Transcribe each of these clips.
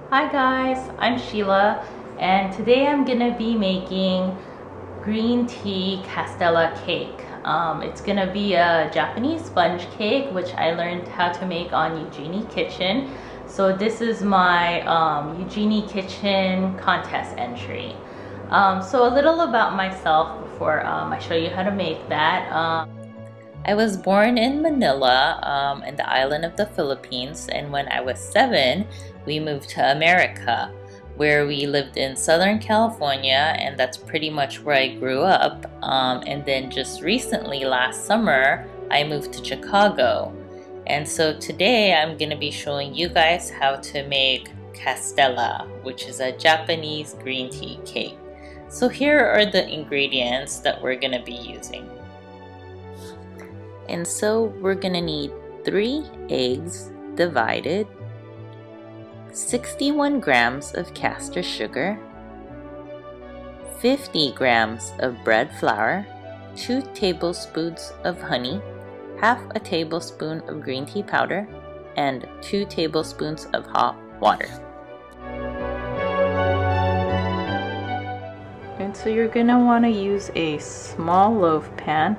Hi guys, I'm Sheila and today I'm gonna be making green tea Castella cake. It's gonna be a Japanese sponge cake which I learned how to make on Eugenie Kitchen. So this is my Eugenie Kitchen contest entry. So a little about myself before I show you how to make that. I was born in Manila, in the island of the Philippines, and when I was 7, we moved to America, where we lived in Southern California, and that's pretty much where I grew up. And then just recently, last summer, I moved to Chicago. And so today I'm going to be showing you guys how to make Castella, which is a Japanese green tea cake. So here are the ingredients that we're going to be using. And so we're gonna need 3 eggs divided, 61 grams of caster sugar, 50 grams of bread flour, 2 tablespoons of honey, half a tablespoon of green tea powder, and 2 tablespoons of hot water. And so you're gonna wanna use a small loaf pan.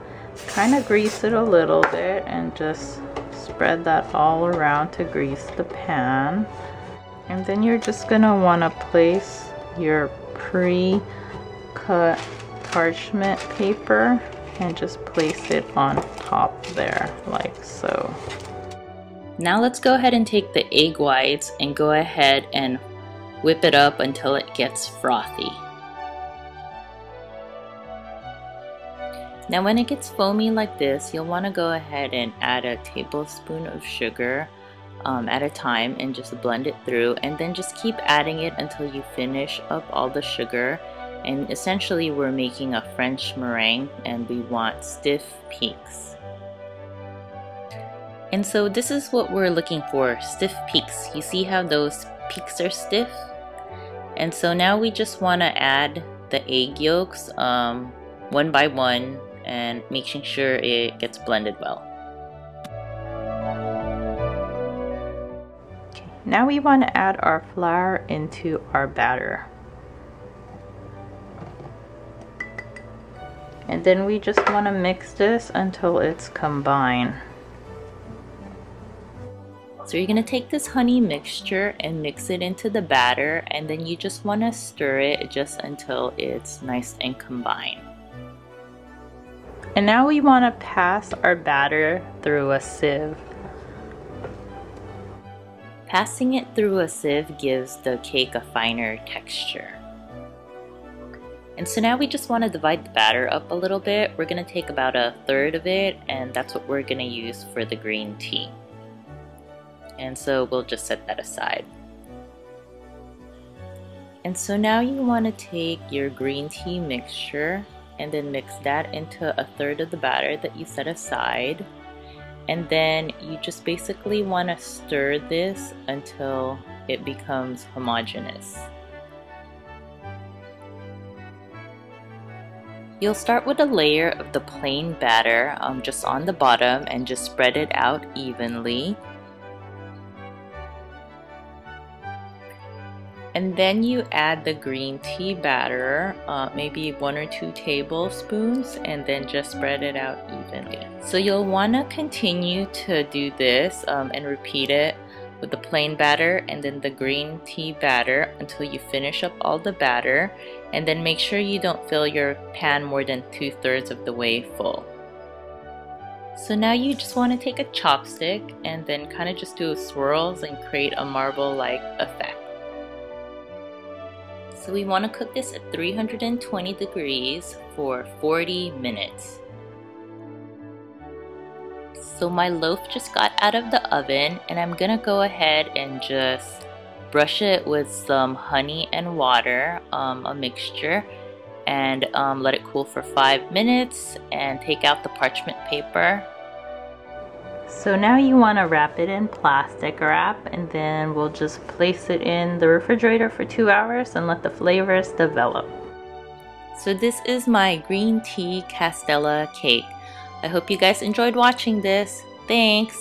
Kind of grease it a little bit and just spread that all around to grease the pan. And then you're just going to want to place your pre-cut parchment paper and just place it on top there like so. Now let's go ahead and take the egg whites and go ahead and whip it up until it gets frothy. Now when it gets foamy like this, you'll want to go ahead and add a tablespoon of sugar at a time and just blend it through, and then just keep adding it until you finish up all the sugar. And essentially we're making a French meringue and we want stiff peaks. And so this is what we're looking for, stiff peaks. You see how those peaks are stiff? And so now we just want to add the egg yolks one by one, and making sure it gets blended well. Okay, now we want to add our flour into our batter. And then we just want to mix this until it's combined. So you're going to take this honey mixture and mix it into the batter, and then you just want to stir it just until it's nice and combined. And now we want to pass our batter through a sieve. Passing it through a sieve gives the cake a finer texture. And so now we just want to divide the batter up a little bit. We're going to take about 1/3 of it, and that's what we're going to use for the green tea. And so we'll just set that aside. And so now you want to take your green tea mixture and then mix that into 1/3 of the batter that you set aside. And then you just basically want to stir this until it becomes homogeneous. You'll start with a layer of the plain batter just on the bottom and just spread it out evenly. And then you add the green tea batter, maybe 1 or 2 tablespoons, and then just spread it out evenly. So you'll want to continue to do this and repeat it with the plain batter and then the green tea batter until you finish up all the batter. And then make sure you don't fill your pan more than 2/3 of the way full. So now you just want to take a chopstick and then kind of just do swirls and create a marble-like effect. So we want to cook this at 320 degrees for 40 minutes. So my loaf just got out of the oven, and I'm gonna go ahead and just brush it with some honey and water, a mixture, and let it cool for 5 minutes and take out the parchment paper. So now you want to wrap it in plastic wrap, and then we'll just place it in the refrigerator for 2 hours and let the flavors develop. So this is my green tea Castella cake. I hope you guys enjoyed watching this. Thanks!